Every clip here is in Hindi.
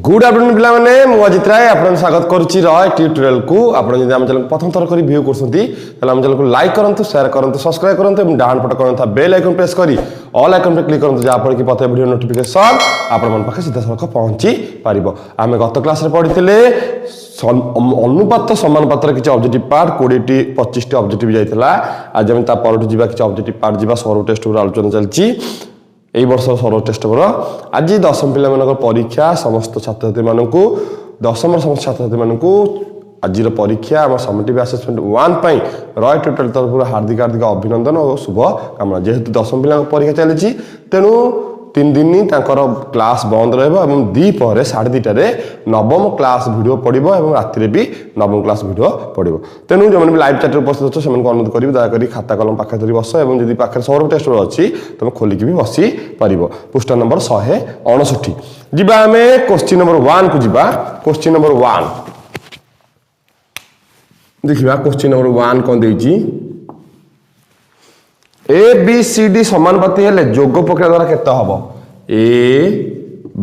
गुड आफ्टरनून पिला माने मु अजित राय आपन स्वागत करूची रॉय ट्यूटोरियल को आपन जदि हम चैनल प्रथम थर करी व्यू करसंती तले हम चैनल को लाइक करंतु शेयर करंतु सब्सक्राइब करंतु एवं डाउन पट करंतु बेल आइकन प्रेस करी ऑल आइकन पे क्लिक करंतु जा पर कि पते वीडियो नोटिफिकेशन आपन मन पाखे सीधा सलख पहुंची पारिबो। आमे गत क्लास रे पढिथिले अनुपात समानुपातर किछ ऑब्जेक्टिव पार्ट 20 टी 25 टी ऑब्जेक्टिव जाइथिला। आज हम ता परटु जिबा किछ ऑब्जेक्टिव पार्ट जिबा सरो टेस्ट वर आलोचना चलची এই বর্ষ সরল টেস্ট পর আজি দশম পিলা মানক পরীক্ষা সমস্ত ছাত্রছাত্রী মানক দশম সমস্ত ছাত্রছাত্রী মানক আজির পরীক্ষা আমার সমটিভ আसेसमेंट 1 পাই রয় টোটাল তরফ হার্দিক হার্দিক অভিনন্দন ও শুভ কামনা। যেহেতু দশম পিলা পরীক্ষা চলিছি তেণু 3 दिन तांकर क्लास बंद रहबो एवं दी परे 2:30 रे नवम क्लास वीडियो पड़िबो एवं राति रे भी नवम क्लास वीडियो पड़िबो। तेनु जो माने लाइव चैट रे उपस्थित अछ सेमन को अनुरोध करिवि दया करी खाता कलम पाखे धरि बस एवं जदि पाखे सौरभ टेस्ट अछि तमे खोली के भी बसी परिबो। पृष्ठ नंबर 159 जिबा हमें क्वेश्चन नंबर 1 को जिबा। क्वेश्चन नंबर 1 देखिबा क्वेश्चन नंबर 1 कोन देछि ए बी सी डी समानुपाती हेले जोग प्रक्रिया द्वारा केते हबो ए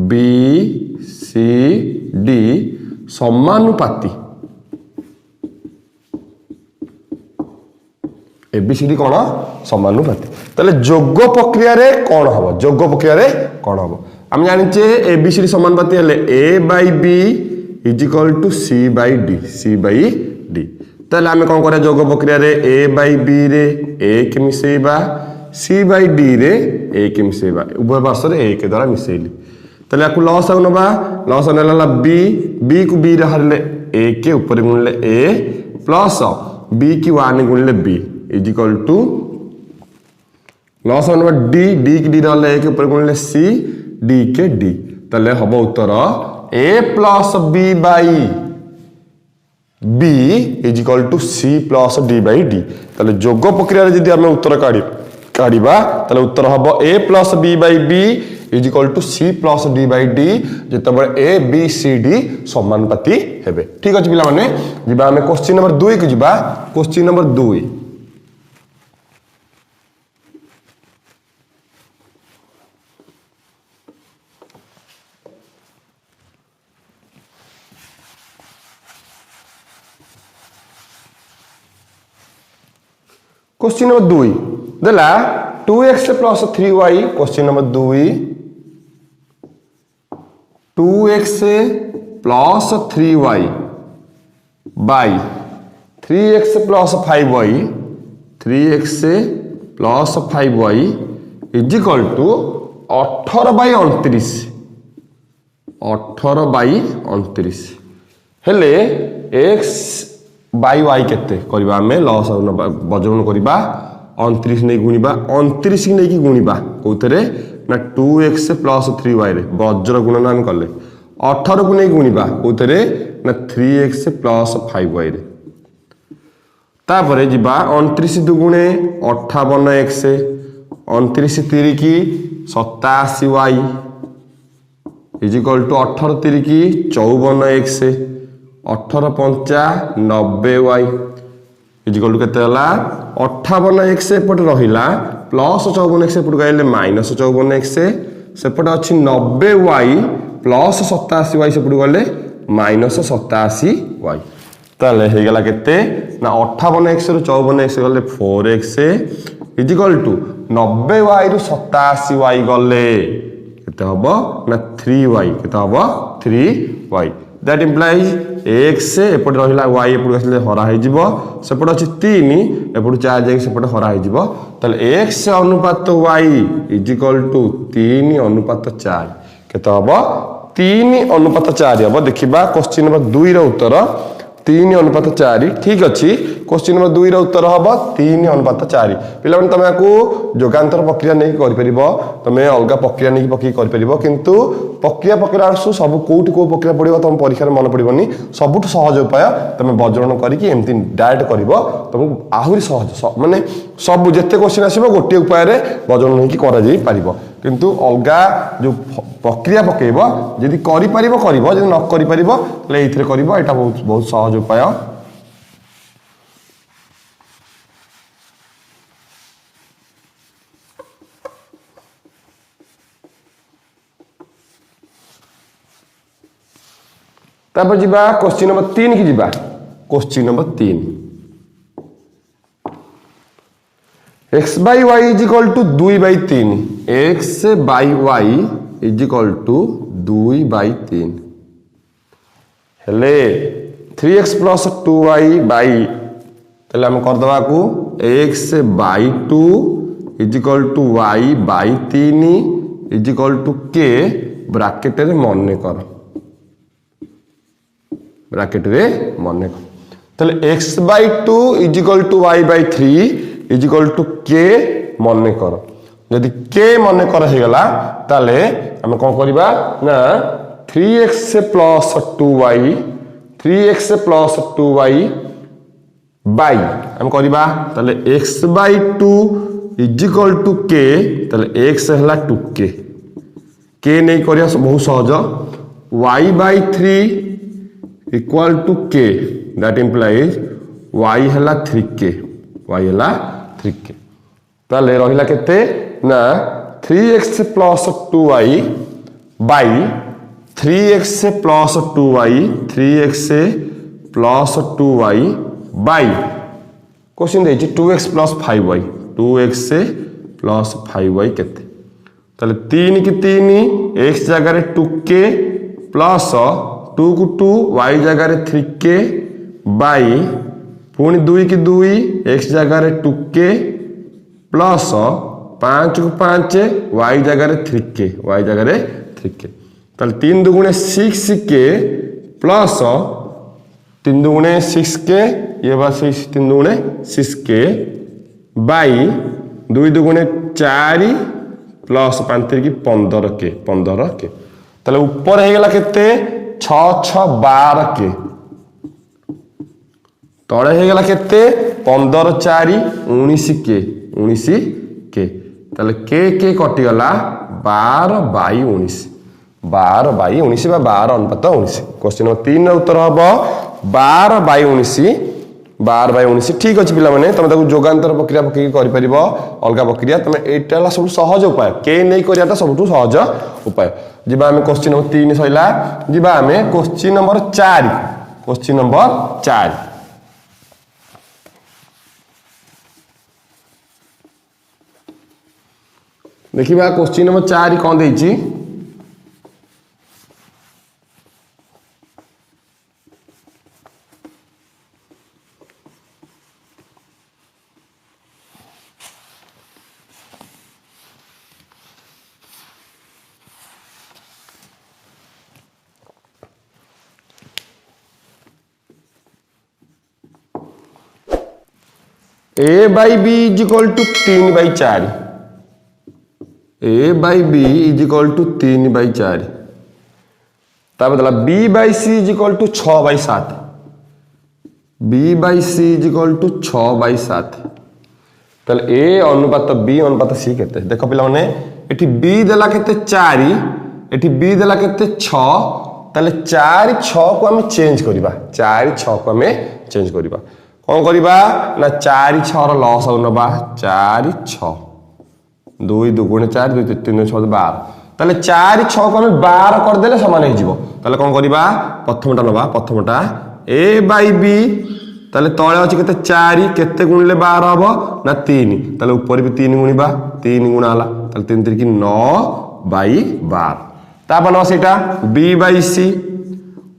बी सी डी समानुपाती ए बी सी डी कोन समानुपाती तले जोग प्रक्रिया रे कोन हबो जोग प्रक्रिया रे कोन हबो हम जानि छे ए बी सी डी समानुपाती हेले a by b is equal to c by d ताले आमे कोन करे जोग प्रक्रिया रे ए बाय बी रे 1 मिसेबा सी बाय डी रे 1 मिसेबा उभय पार्श्व रे 1 द्वारा मिसेली ताले आकु लॉस आउ नबा लॉस नेला बी बी को बी रे हरले 1 के ऊपर गुणले ए प्लस बी की 1 गुणले बी इज इक्वल टू लॉस आउ नबा डी डी की डी रहले 1 के ऊपर गुणले सी डी के डी ताले हबो उत्तर a plus b by B is equal to C plus D by D। ताले जोग प्रक्रिया रे जदि हमें उत्तर काढिबा ताले उत्तर हबो A plus B by B is equal to C plus D by D जेतबे A B C D समानुपाती हेबे। ठीक अछि पिला माने जिबा हमें क्वेश्चन नंबर 2 को जिबा। क्वेश्चन नंबर 2 क्वेश्चन नंबर 2 देला 2x plus 3y। Question number 2 2x plus 3y by 3x plus 5y 3x plus 5y is equal to 18 by 29 18 by 29 हेले x बाई वाई केते करबा हमें लॉस बजन करबा 29 नै गुणिबा 29 नै की गुणिबा कोतरे ना 2x प्लस 3y रे वज्र गुणन हम करले 18 को नै गुणिबा कोतरे ना 3x प्लस 5y रे तापरे जिबा 29 दुगुणे 58x 29 3 की 87y इज इक्वल टू 18 3 की 54x 18 पंचा 90y इज इक्वल टू केते हला 58x एपट रहिला प्लस 54x एपट गइले माइनस 54x सेपट अछि 90y प्लस 87y सेपट गले माइनस 87y ताले हे गेला केते ना 58x रु 54x गले 4x is equal to 90y रु 87y गले केते हबो ना 3y केते हबो 3y दैट इंप्लाइज x एपट रहिला y एपट आसले हरा हे जिवो सेपट अछि 3 एपट 4 जाय सेपट हरा हे जिवो तले x अनुपात y इज इक्वल टू 3 अनुपात 4 केते हबो 3 अनुपात 4 हबो। देखिबा क्वेश्चन नंबर 2 रो उत्तर 3 अनुपात 4 ठीक अछि। क्वेश्चन नंबर 2 रो उत्तर हबो 3 अनुपात 4 पिला माने तमे को जोगांतर प्रक्रिया नै करि परिबो तमे अलगा प्रक्रिया नै पकी करि परिबो किंतु प्रक्रिया सब कोठी को प्रक्रिया पड़िबो तम परीक्षा रे मन पड़िबोनी सबुठ सहज उपाय तमे बजरन करी कि एमती डायरेक्ट करिवो तुमको आहुरी सहज माने सब जत्ते क्वेश्चन आसीबो गोटे उपाय रे बजरन नै कि करा जाई परिबो किंतु अलगा जो प्रक्रिया पकेइबो जदि करि परिबो करिवो जदि न करि परिबो ले इथरे करिवो एटा बहुत बहुत सहज उपाय। तापर जीवा क्वेश्चन नंबर 3 की जीवा question number 3 x by y is equal to 2/3 x by y is equal to 2/3 हेले 3x plus 2y by ताले हम कर दवा को x by 2 is equal to y by 3 is equal to k bracket रे मन कर ब्रैकेट रे मन कर ताले x by 2 is equal to y by 3 is equal to k मन कर यदि k मन कर हे गला ताले हम कोन करबा ना 3x plus 2y 3x plus 2y by हम करबा ताले x by 2 is equal to k ताले x हला 2k k नहीं करिया बहुत सहज y by 3 equal to k that implies y हला 3k y हला 3k ताले रहिला केते ना 3x plus 2y by 3x plus 2y 3x plus 2y by question देछि 2x plus 5y 2x plus 5y केते ताले 3 की 3 x जगह रे 2k plus 2 को 2 y जगह रे 3k by पुणी 2 की 2 x जगह रे 2k प्लस 5 को 5 y जगह रे 3k y जगह रे 3k ताले 3 दुगुणे 6k प्लस 3 दुगुणे 6k ये बात 3 दुगुणे 6k बाई 2 दुगुणे 4 प्लस 5 की 15k ताले ऊपर हे गेला केते 6 6 12k तळे हे गेला केते 15 4 19k 19k ताले k कटि गला 12 बाई 19 12 बाई 19 बा 12 अनुपात 19 क्वेश्चन नंबर 3 ର उत्तर हबो 12 बाई 19 12 बाई 19 ठीक अछि पिला माने तमे ताकू जोगांतर प्रक्रिया पकि करि परिबो अलगा प्रक्रिया तमे एटाला सब सहज उपाय के नै करियाटा सबटु सहज उपाय जिबा हमें क्वेश्चन नंबर 3 सइला जिबा हमें क्वेश्चन नंबर 4 देखिबा क्वेश्चन नंबर 4 कोन देछि a by b is equal to 3/4 a by b is equal to 3/4 ता बदला b by c is equal to 6/7 b by c is equal to 6/7 ताले a अनुपात b अनुपात c केते देखो पिला माने एठी b देला केते 4 एठी b देला केते 6 ताले 4 6 को हम चेंज करबा 4 6 को हम चेंज करबा कौन करिबा ना 4 6 रो लॉस हो नबा 4 6 2 दुगुणे 4 2 3 6 12 ताले 4 6 को हम 12 कर देले समान हो जिवो ताले कौन करिबा प्रथमटा नबा प्रथमटा a by b ताले तळे अछि केते 4 केते गुणले 12 हबो ना 3 ताले ऊपर भी 3 गुणिबा 3 गुणा हला ताले 3 3 की 9/12 ता बनवा सेटा b by c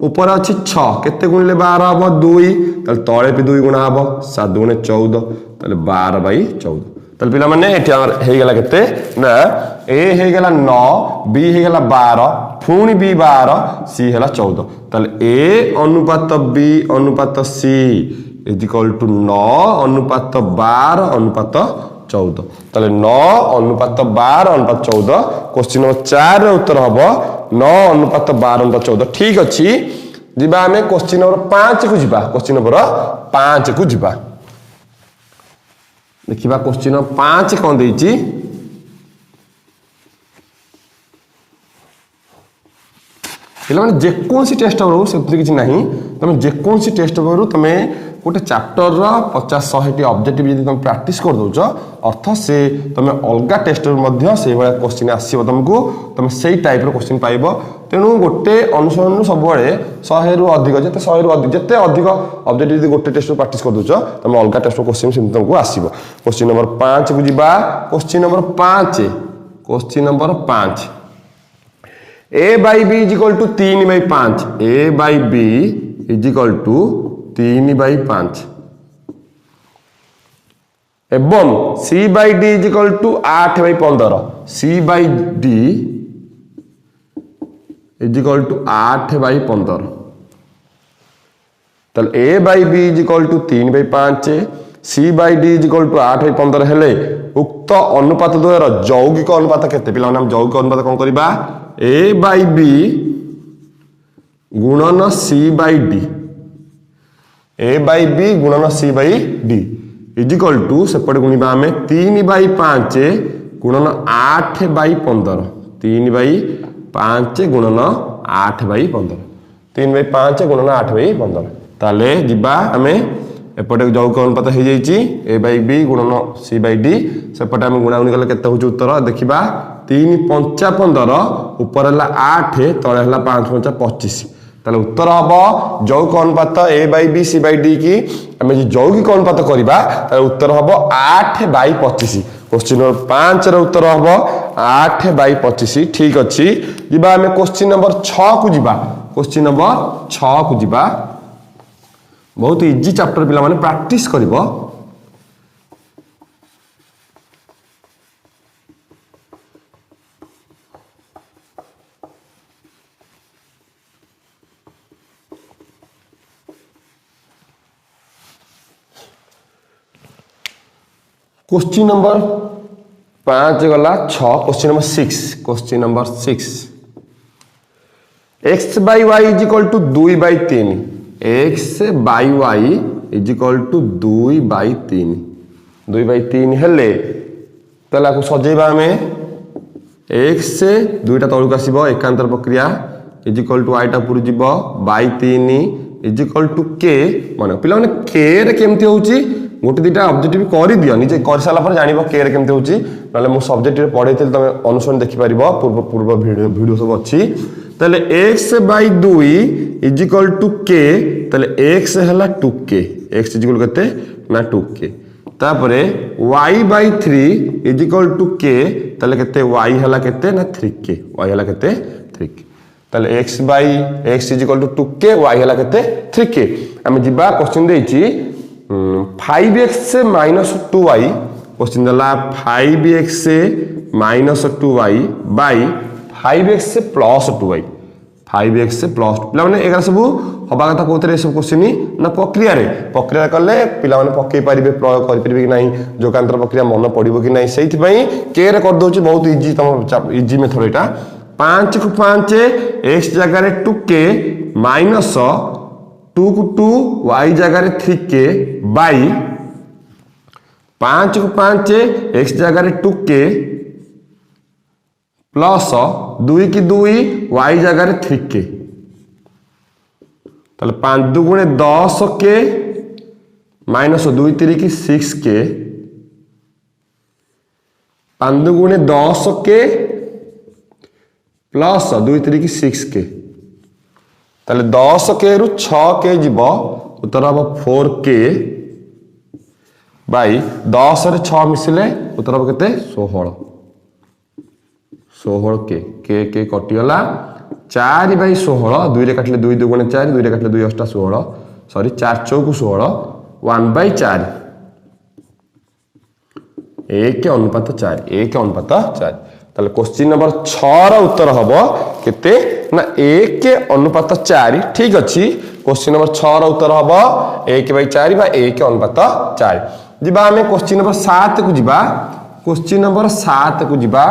ऊपर अच्छी 6 केते गुणले 12 हबो 2 ताले तळे भी 2 गुणा हबो 7 गुणे 14 ताले 12/14 ताले पिला माने एठी हे गेला केते ना a हे गेला 9 b हे गेला 12 पुणी b 12 c हेला 14 ताले a अनुपात b अनुपात c इज इक्वल टू 9 अनुपात 12 अनुपात 14 ताले 9 अनुपात 12 अनुपात 14 क्वेश्चन नंबर 4 रे उत्तर हबो 9 अनुपात 12 अनुपात 14 ठीक अछि जिबा हमें क्वेश्चन नंबर 5 को जिबा क्वेश्चन नंबर 5 को जिबा देखिबा क्वेश्चन नंबर 5 कोन देछि पिला माने जे कोनसी टेस्ट हो से किछि नाही तमे जे कोनसी टेस्ट हो तमे गोटे चैप्टर रो 50 100 टी ऑब्जेक्टिव यदि तुम प्रैक्टिस कर दोछ अर्थ से तुम अलगा टेस्ट मध्ये से वाला क्वेश्चन आसीबो तुमको तुम सेही टाइप रो क्वेश्चन पाइबो तेणु गोटे अनुसरण सब 100 रु अधिक जिते 100 रु अधिक जिते अधिक ऑब्जेक्टिव गोटे टेस्ट प्रैक्टिस कर दूच तुम अलग टेस्ट क्वेश्चन सेमती तुमको आसो। क्वेश्चन नंबर 5 को जीवा। Question number 5 question number 5 a by b is equal to 3/5 a by b is equal to 3/5 एवं c by d is equal to 8/15 c by d is equal to 8/15 ताले a by b is equal to 3/5 c by d is equal to 8/15 हेले उक्त अनुपात द्वयर यौगिक अनुपात केते पिला हम यौगिक अनुपात कोन करबा a by b गुणन c by d a by b गुणन c by d is equal to सेपटे गुणिबा हमें 3/5 गुणन 8/15 3/5 गुणन 8/15 3/5 गुणन 8/15 ताले जिबा हमें एपटे यौगिक अनुपात हो जाइए a by b गुणन c by d सेपटे हम गुणागुणी कले केते होची उत्तर देखिबा 3/5 ऊपर है 8 तले है 5/5 ताले उत्तर हम यौगिक अनुपात a by b c by d की आम यौगिक अनुपात करवा उत्तर हम 8/25 क्वेश्चन नंबर 5 उत्तर हम 8/25 ठीक अच्छी जीवा आम क्वेश्चन नंबर 6 को जीवा। क्वेश्चन नंबर 6 को जीवा बहुत इजी चैप्टर पिला माने प्रैक्टिस करिवो। क्वेश्चन नंबर 5 गला 6 question number 6 question number 6 x by y is equal to 2/3 x by y is equal to 2/3 2/3 हेले तला को सजेबा हमें x से दुईटा तळुक आसीबो एकांतर प्रक्रिया is equal to y टा पुरु जीवो /3 is equal to k माने पिला माने k रे केमती होउची गोटे दुटा ऑब्जेक्टिव कर दियो निजे कर साला पर जानिबो के रे केमती होउची नाले मो सब्जेक्ट रे पढे तले तमे अनुसरण देखि परिबो पूर्व पूर्व वीडियो सब अछि तले x by 2 is equal to k तले x हला 2k x is equal केते ना 2k तापरे y by 3 is equal to k तले केते y हला केते ना 3k y हला केते 3k तले x by x is equal to 2k y हला केते 3k हम जिबा क्वेश्चन देछि 5x minus 2y क्वेश्चन दला 5x minus 2y by 5x plus 2y 5x plus पिला माने एगरा सब हबा कथा कोतरे सब क्वेश्चन ना प्रक्रिया कले पिला माने पक्के परिबे प्रयोग करि परिबे कि नाही जोगांतर प्रक्रिया मन पड़िबो कि नाही सेहि पई के रे कर दोछि बहुत इजी तम इजी मेथड एटा 5 को 5 x जगह रे 2k minus 2 को 2 y जगह रे 3k by 5 को 5 x जगह रे 2k प्लस 2 की 2 y जगह रे 3k ताले 5 दुगुणे 10k माइनस 2 3 की 6k 5 दुगुणे 10k प्लस 2 3 की 6k ताले 10k रु 6k जीवो उत्तर हम 4k बाई 10 रे 6 मिसिले उत्तर हम केते 16 के कटिगला 4/16 2 रे काटले 2 दुगुणे 4 2 रे काटले 2 8 16 सॉरी 4 चौक 16 1/4 1 अनुपात 4 1 अनुपात 4 ताले क्वेश्चन नंबर 6 रा उत्तर हबो केते ना 1 अनुपात 4 ठीक अछि क्वेश्चन नंबर 6 रा उत्तर हबो 1/4 बा 1 अनुपात 4 जिबा हमें क्वेश्चन नंबर 7 को जिबा क्वेश्चन नंबर 7 को जिबा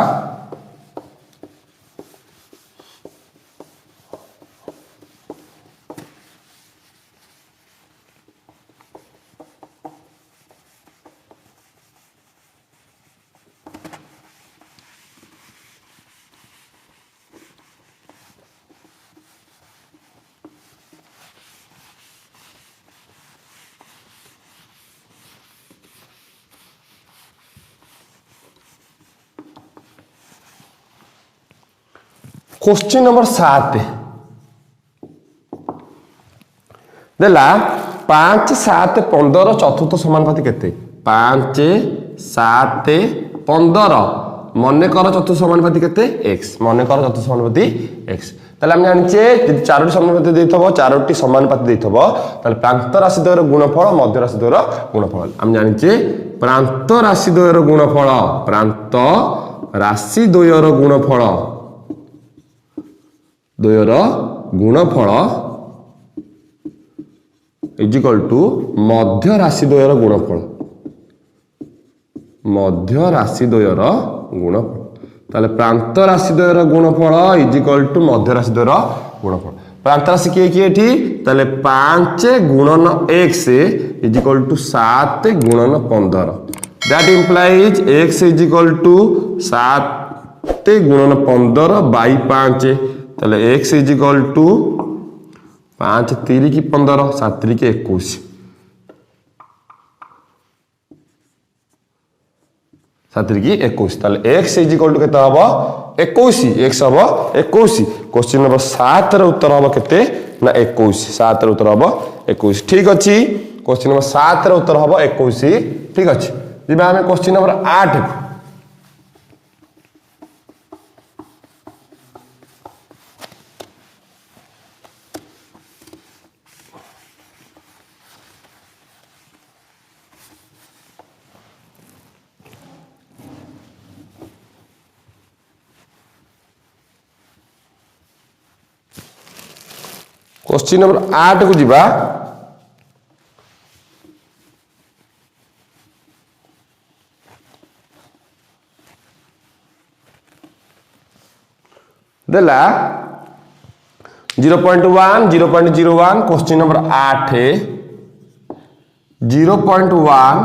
क्वेश्चन नंबर 7 देला 5 7 15 चतुर्थ समानुपाती केते 5 7 15 मन कर चतुर्थ समानुपाती केते x मन कर चतुर्थ समानुपाती x ताले हम जानिचे यदि चारोटी समानुपाती देथबो चारोटी समानुपाती देथबो ताले प्रांत राशि द्वयर गुणफल मध्य राशि द्वयर गुणफल हम जानिचे प्रांत राशि द्वयर गुणफल प्रांत राशि द्वयर गुणफल द्वयर गुणफल इज इक्वल टू मध्य राशि द्वयर गुणफल मध्य राशि द्वयर गुणफल ताले प्रांत राशि द्वयर गुणफल इज इक्वल टू मध्य राशि द्वयर गुणफल प्रांत राशि किए किए एठी ताले 5 गुणन x इज इक्वल टू 7 गुणन 15 that implies x is equal to 7 गुणन 15 बाई 5 ताले x इज इक्वल टू 5 3 की 15 7 3 की 21 7 3 की 21 ताले x इज इक्वल टू केता हबो 21 x हबो 21 क्वेश्चन नंबर 7 रे उत्तर हबो केते ना 21 7 रे उत्तर हबो 21 ठीक अछि क्वेश्चन नंबर 7 रे उत्तर हबो 21 ठीक अछि जिबा हम क्वेश्चन नंबर 8 क्वेश्चन नंबर 8 को जीवा देला 0.1 0.01 क्वेश्चन नंबर 8 0.1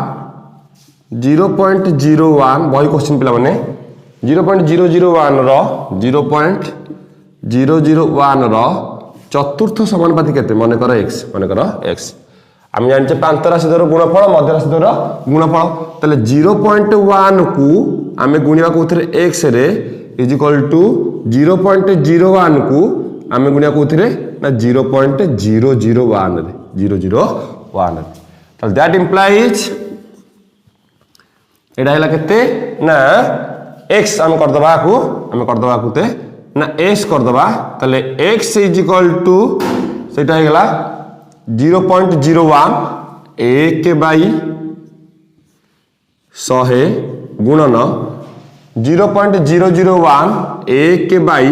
0.01 वही क्वेश्चन पिला माने 0.001 रो 0.001 रो चतुर्थ समानुपाती केते मन कर x हम जानचे प्रांत राशि द्वयर गुणफल मध्य राशि द्वयर गुणफल तले 0.1 को आमे गुणिबा कोथरे x रे इज इक्वल टू 0.01 को आमे गुणिया कोथरे ना 0.001 रे 001 तले दैट इंप्लाइज एडा हैला केते ना x हम कर दबा कोते ना s कर दबा तले x इज इक्वल टू सेटा हे गला 0.01 1 बाई 100 गुणन 0.001 1 बाई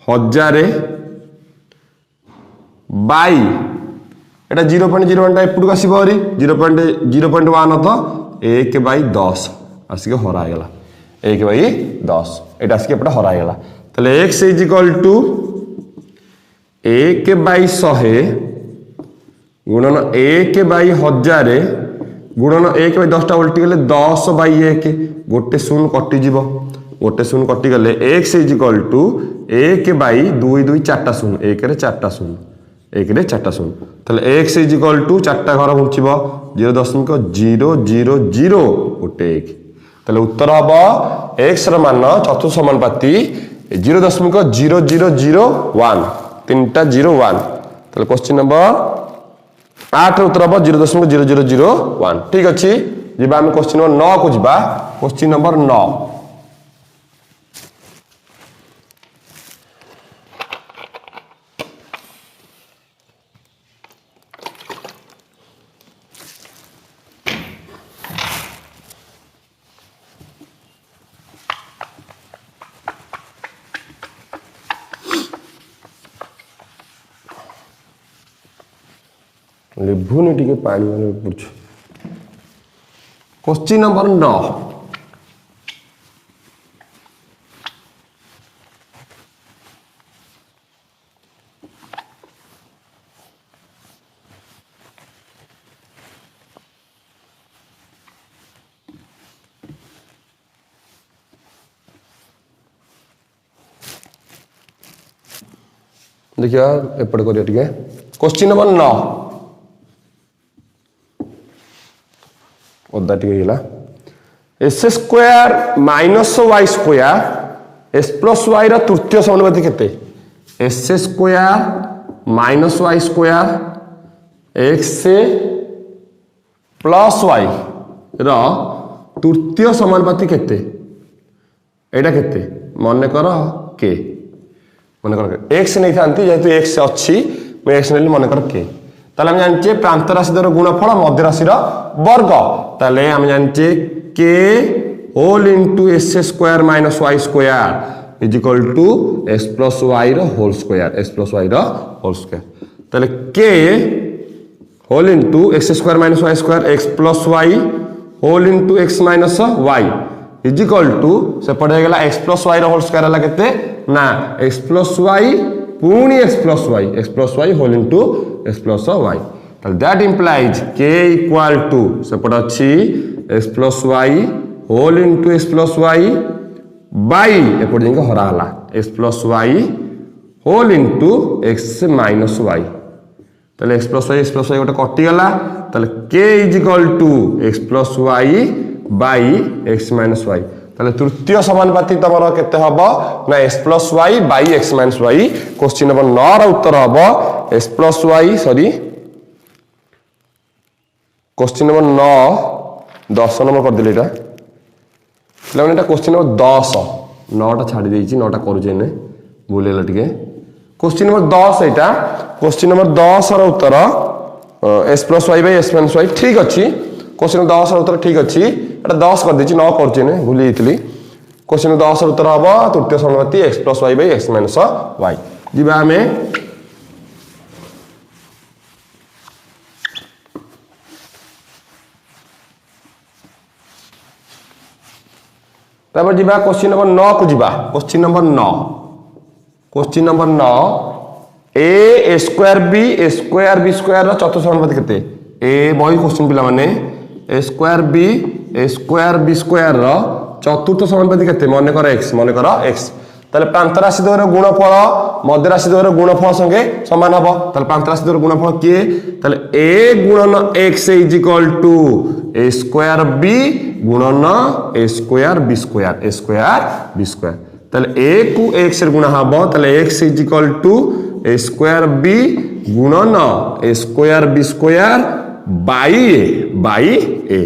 1000 बाई एटा 0.01 टा एपटू आसीबो हरी 0.1 तो 1 बाई 10 आसीके हरा गला 1 बाई 10 एटा आसीके एपटा हरा गला तले x is equal to 1 by 100 गुणन 1 बाई 1000 गुणन 1 बाई 10 टा उल्टी गले 10 बाई 1 गोटे शून्य कटि जीवो गोटे शून्य कटि गले x is equal to 1 by 2 2 4 टा शून्य 1 रे 4 टा शून्य 1 रे 4 टा शून्य तले x इज इक्वल टू 4 टा घर घुंचीबो 0.000 गोटे 1 तले उत्तर हबो x र मान चतुर्थ समानुपाती 0.0001 तीनटा 01 तले क्वेश्चन नंबर 8 रो उत्तर हबो 0.0001 ठीक अछि जेबा हम क्वेश्चन नंबर 9 को जिबा क्वेश्चन नंबर 9 लेभुनी टिके पानी माने पुछ क्वेश्चन नंबर 9 देखिए एपट करिया टिके क्वेश्चन नंबर 9 ओदा टिके हिला s square minus y square s plus y रो तृतीय समानुपाती केते s square minus y square x plus y रो तृतीय समानुपाती केते एटा केते मन कर के मन कर एक्स नहीं थांती जेहेतु एक्स अच्छी मैं एक्स नहीं मन कर के ताले हम जानचे प्रांत राशि दर गुणफल मध्य राशि वर्ग ताले हम जानचे k whole into s square minus y square is equal to s plus y रो whole square s plus y रो होल स्क्वायर ताले k whole into x square minus y square x plus y whole into x minus y is equal to सेपटे गला एक्स प्लस वाई रो होल स्क्वायर हला केते ना एक्स प्लस वाई पुणी x plus y whole into x plus y ताले that implies k equal to सेपट अछि x plus y whole into x plus y by एपट जिंक हरा हला x plus y whole into x minus y ताले एक्स प्लस वाई गोटे कटि गला ताले k is equal to x plus y by x minus y ताले तृतीय समानुपाती तमरो केते हबो ना x plus y by x minus y question number 9 रो उत्तर हबो x plus Y sorry question number 9 10 number कर दिले एटा मतलब एटा क्वेश्चन नंबर 10 9टा छाडी देछि 9टा करू जेने भूलेला टिके क्वेश्चन नंबर 10 एटा क्वेश्चन नंबर 10 रो उत्तर x plus y by x minus y ठीक अछि क्वेश्चन 10 रो उत्तर ठीक अछि एटा 10 कर देछि 9 कर जेने भूली जेतली क्वेश्चन 10 रो उत्तर हबो तृतीय समानुपाती x plus y by x minus y जिबा हमें तापर जिबा क्वेश्चन नंबर 9 को जिबा question number 9 a square b square रो चतुर्थ समानुपाती केते ए बही क्वेश्चन पिला माने ए स्क्वायर बी स्क्वायर रो चतुर्थ समानुपाती केते मन कर एक्स ताले प्रांत राशि द्वयर गुणफल मध्य राशि द्वयर गुणफल संगे समान हबो ताले प्रांत राशि द्वयर गुणफल किए ताले a गुणन x is equal to a square b गुणन a स्क्वायर b स्क्वायर ताले a को x रे गुणा हबो ताले x is equal to a square b गुणन a square b square by a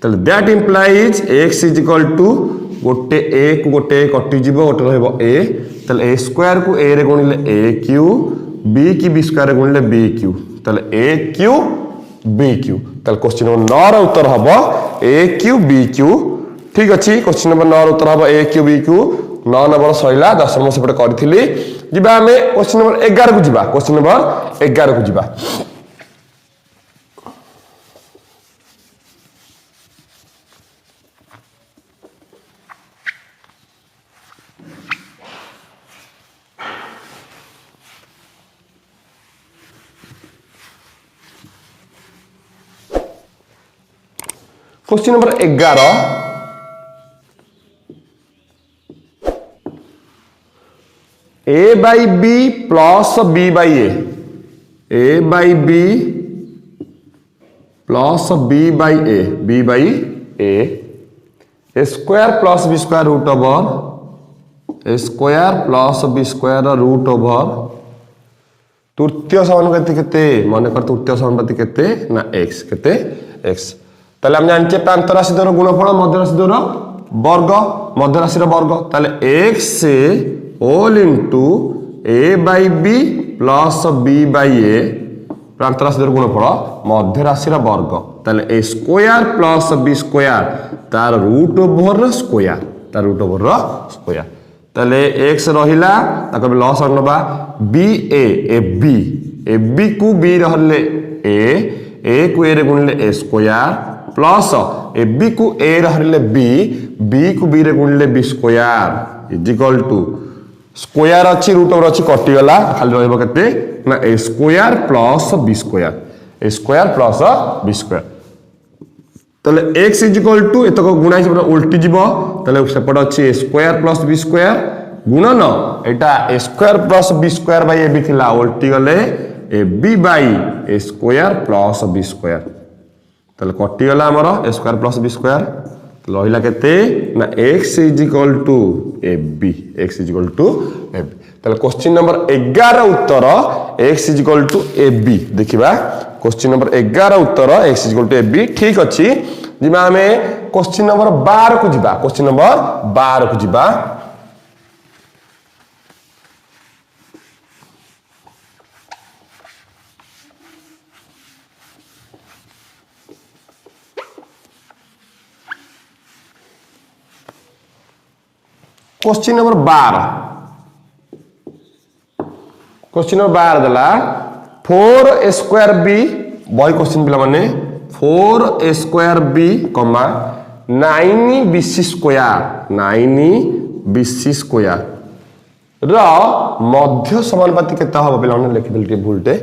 ताले that implies x is equal to गोटे a को गोटे कटि जीवो गोटे रहबो a ताले a स्क्वायर को a रे गुणिले a क्यू b की b स्क्वायर रे गुणिले b क्यू ताले a क्यू b क्यू ताले क्वेश्चन नंबर 9 रो उत्तर हबो a क्यू b क्यू ठीक अछि क्वेश्चन नंबर 9 रो उत्तर हबो a q b q 9 number सइला 10 नंबर सेपटे करथिली जिबा हमें क्वेश्चन नंबर 11 को जिबा क्वेश्चन नंबर 11 को जिबा question number 11 a by b plus b by a by b plus b by a square plus b square root over a square plus b square root over तृतीय समानुपाती केते मन कर तृतीय समानुपाती केते ना एक्स केते एक्स ताले हम जानचे प्रांत राशि द्वयर गुणफल मध्य राशि द्वयर वर्ग मध्य राशि रो वर्ग ताले x whole into a by b plus b by a प्रांत राशि द्वयर गुणफल मध्य राशि रो वर्ग ताले a square plus b square तार रूट ओवर रो स्क्वायर ताले x रहिला ताको लॉस अनबा b a b को b रहले a को a रे गुणले a square plus a b को ए रहले बी को बी रे गुणले b square is equal to square अछि रूट ओवर अछि कटि गला खाली रहबो केते ना a square plus b square तले x इज इक्वल टू एतको गुणा हिसाब उल्टी जीवो तले सेपट अछि a square plus b square गुणन एटा a square plus b square by a b थिला उल्टी गले a B bye a square plus b square ताले कटि गला हमर a square plus b square रहिला केते ना x is equal to ab x is equal to ab ताले क्वेश्चन नंबर 11 उत्तर x is equal to ab देखिबा क्वेश्चन नंबर 11 उत्तर x is equal to ab ठीक अछि जिबा हमें क्वेश्चन नंबर 12 को जिबा क्वेश्चन नंबर 12 को जिबा क्वेश्चन नंबर 12 क्वेश्चन नंबर 12 दला 4a square b boy question पिला माने 4a square b 9bc square र मध्य समानुपाती केता हो पिला माने लिखि देलटे भूलटे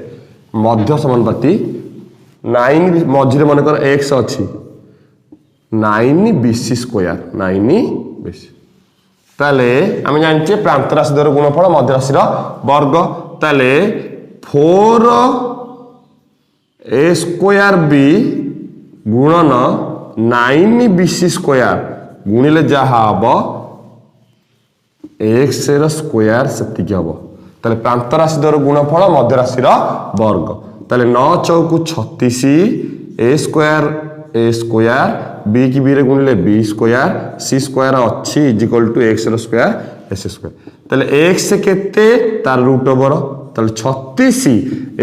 मध्य समानुपाती 9 मझिरे मन कर x अछि 9bc स्क्वायर 9bc ताले आम जाने प्रांत राशि द्वारा गुणफल मध्य राशि वर्ग ताले 4a स्क्वायर b गुणन 9bc स्क्वायर गुणिले जहा हम x र स्क्वायर सेति हम ताले प्रांत राशि द्वारा गुणफल मध्य राशि वर्ग ताले 9 चौकु 36 a स्क्वायर b की b रे गुणिले b स्क्वायर c स्क्वायर अच्छी इज इक्वल टू x रो स्क्वायर s स्क्वायर ताले x केते तार रूट ओवर ताले 36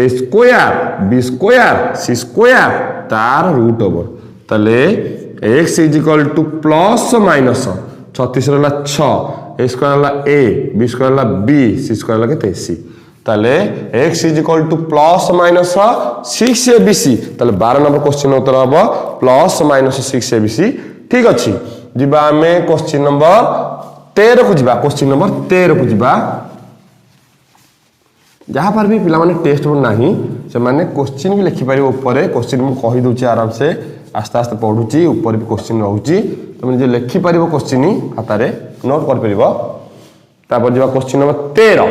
a square b square c square तार रूट ओवर ताले x is equal to plus minus 36 रहला 6 a स्क्वायर रहला a b स्क्वायर रहला b c स्क्वायर रहला केते c ताले x is equal to plus minus 6abc ताले 12 नंबर क्वेश्चन उत्तर हबो प्लस माइनस 6abc ठीक अछि जिबा हमें क्वेश्चन नंबर 13 को जिबा क्वेश्चन नंबर 13 को जिबा जहां पर भी पिला माने टेस्ट बुक नाही से माने क्वेश्चन भी लिखि पारिबो ऊपर क्वेश्चन मु कहि दोची आराम से आस्ते आस्ते पढुची ऊपर भी क्वेश्चन रहउची तुम जे लिखि पारिबो क्वेश्चन हातारे नोट कर परिबो तापर जिबा question number 13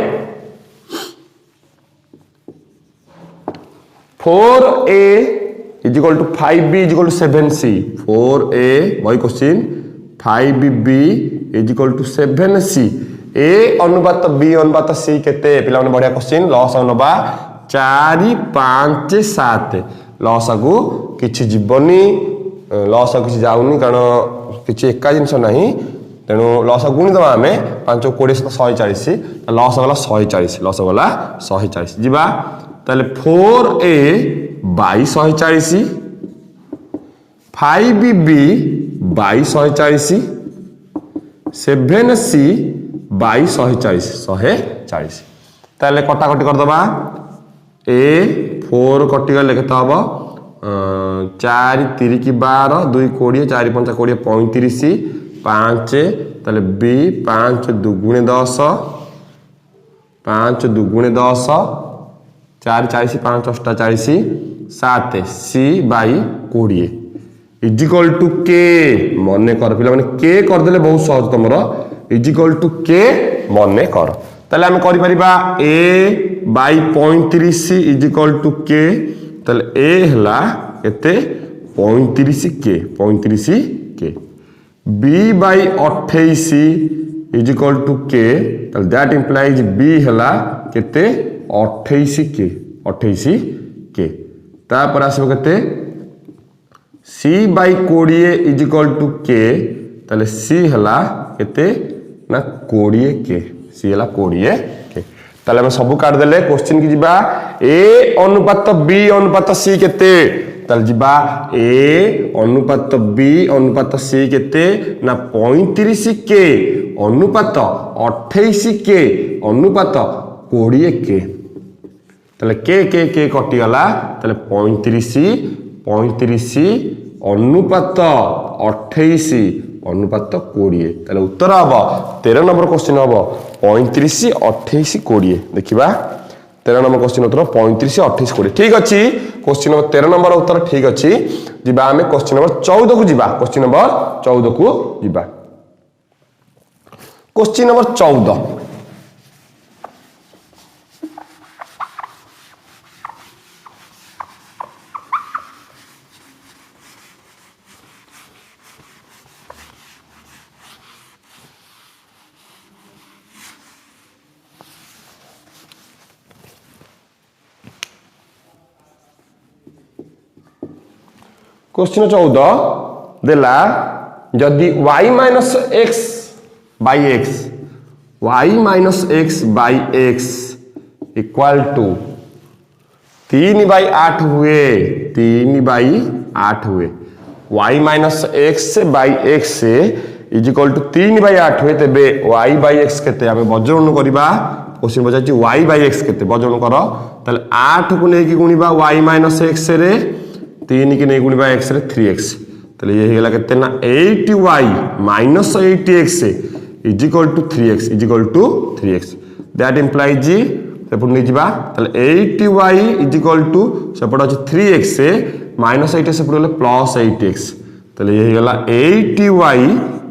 4a is equal to 5b is equal to 7c 4a boy question 5b is equal to 7c a अनुपात b अनुपात c केते पिला माने बढ़िया क्वेश्चन लॉस नबा 4 5 7 लॉस को किछि जीवनी लॉस किछि जाउनी कारण किछि एका जिंस नाही तेनु लॉस गुणी दबा हमें 5 20 140 लॉस वाला 140 लॉस वाला 140 जिबा ताले 4a by 140 5b by 140 7c by 140 ताले कटा कटी कर दबा a 4 कटी गले केता हबो 4 3 की 12 2 20 4 5 20 35 5 ताले b 5 दुगुणे 10 5 दुगुणे 10 4 40 5 8 40 7 c by 20 is equal to k मने कर पिला माने के कर देले बहुत सहज तमरो इज इक्वल टू के मने कर ताले हम करि परिबा a by 35 is equal to k ताले a हला एते 35 k b by 28 is equal to k ताले दैट इंप्लाइज b हला केते 28 के तापर आसबो केते c by 20 is equal to k ताले c हला केते ना 20 के c हला 20 के ताले हम सब काट देले क्वेश्चन की जिबा a अनुपात b अनुपात c केते ताले जिबा a अनुपात b अनुपात c केते ना 35 के अनुपात 28 के अनुपात 20 के ताले के कटि गला ताले 35 अनुपात 28 अनुपात 20 ताले उत्तर हबो 13 नंबर क्वेश्चन हबो 35 28 20 देखिबा 13 नंबर क्वेश्चन उत्तर 35 28 20 ठीक अछि क्वेश्चन नंबर 13 नंबर उत्तर ठीक अछि जिबा हमें क्वेश्चन नंबर 14 को जिबा क्वेश्चन नंबर 14 को जिबा क्वेश्चन नंबर 14 क्वेश्चन 14 देला जदि y minus x by x y minus x by x equal to 3/8 हुए 3/8 हुए y minus x by x से इज इक्वल टू 3/8 हुए तेबे y बाई एक्स केते आमे बजरन करबा क्वेश्चन बजाची y बाई एक्स केते बजरन कर ताले 8 को नै कि गुणीबा y माइनस एक्स रे 3 की नै गुणीबा x रे 3x ताले ये हेला केते ना 8y minus 8x is equal to 3x is equal to 3x that implies जी सेपट नहीं जीवा ताले 8y इज इक्वल टू सेपट अछि 3x से माइनस 8 सेपट गले प्लस 8x ताले ये हेला 80y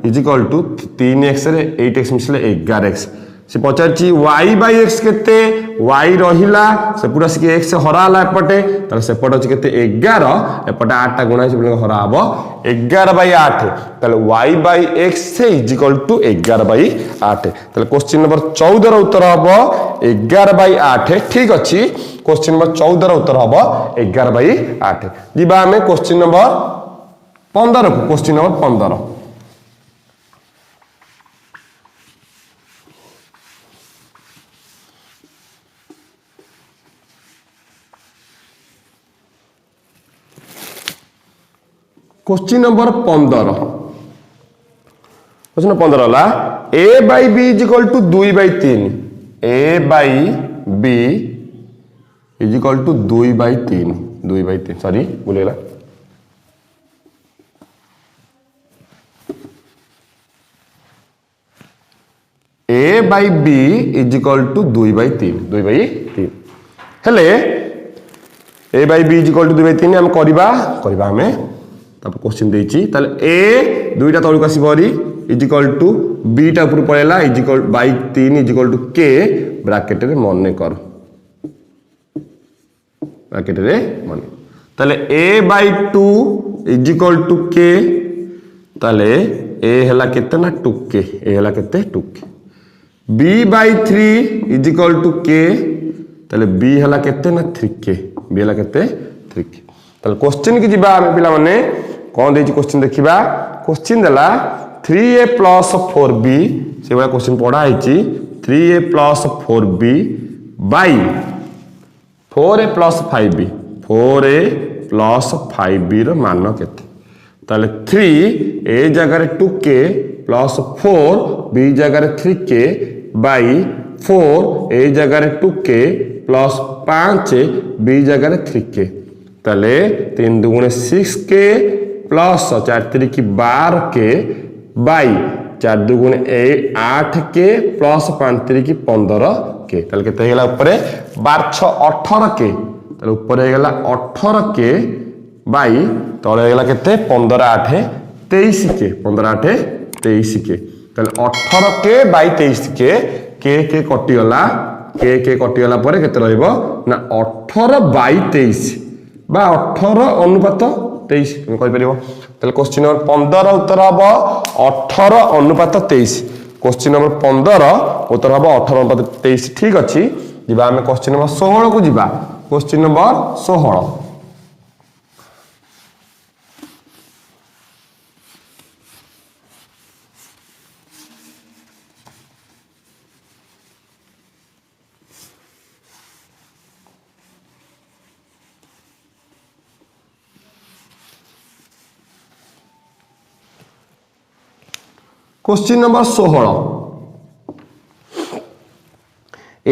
is equal to 3x रे 8x मिसले 11x से पचारची y बाई x केते y रहिला से पूरा से x से हराला एपटे ताले सेपट अछि केते 11 एपटे 8 टा गुणा से हरा हबो 11/8 ताले y बाई x से इज इक्वल टू 11/8 ताले क्वेश्चन नंबर 14 रो उत्तर हबो 11/8 ठीक अछि क्वेश्चन नंबर 14 रो उत्तर हबो 11/8 जिबा हमें क्वेश्चन नंबर 15 को question number 15 question number 15 question 15 ला a by b is equal to 2/3 a by b is equal to 2/3 sorry बोलेला a by b is equal to 2/3 हेले a by b is equal to 2/3 हम करबा हमें तब क्वेश्चन देछि ताले a दुईटा तळक आसीबरी इज इक्वल टू b टा ऊपर पळेला is equal to 3 is equal to k bracket रे मने कर ब्रैकेट रे मने ताले a by 2 is equal to k ताले a हला केते ना 2k a हला केते 2k b by 3 is equal to k ताले b हला केते ना 3k b हला केते 3k ताले क्वेश्चन की जिबा हम पिला माने कोन देछि क्वेश्चन देखिबा क्वेश्चन देला 3a plus 4b से वाला क्वेश्चन पढ़ा आइछि 3a plus 4b by 4a plus 5b 4a plus 5b रो मान केते ताले 3 a जगह रे 2k plus 4 b जगह रे 3k by 4 a जगह रे 2k plus 5 b जगह रे 3k ताले 3 दुगुणे 6k प्लस 4 3 की 12 के बाई 4 दुगुणे 8 के प्लस 5 3 की 15 के ताले केते हेला ऊपर 12 6 18 के ताले ऊपर हेला 18 के बाई तळे हेला केते 15 8 23 के 15 8 23 के ताले 18 के बाई 23 के कटि गला के कटि गला परे केते रहइबो ना 18 बाई 23 बा 18 अनुपात 23 कहि परिबो तले क्वेश्चन नंबर 15 उत्तर हबो 18 अनुपात 23 क्वेश्चन नंबर 15 उत्तर हबो 18 अनुपात 23 ठीक अछि जिबा हम क्वेश्चन नंबर 16 को जिबा question number 16 question number 16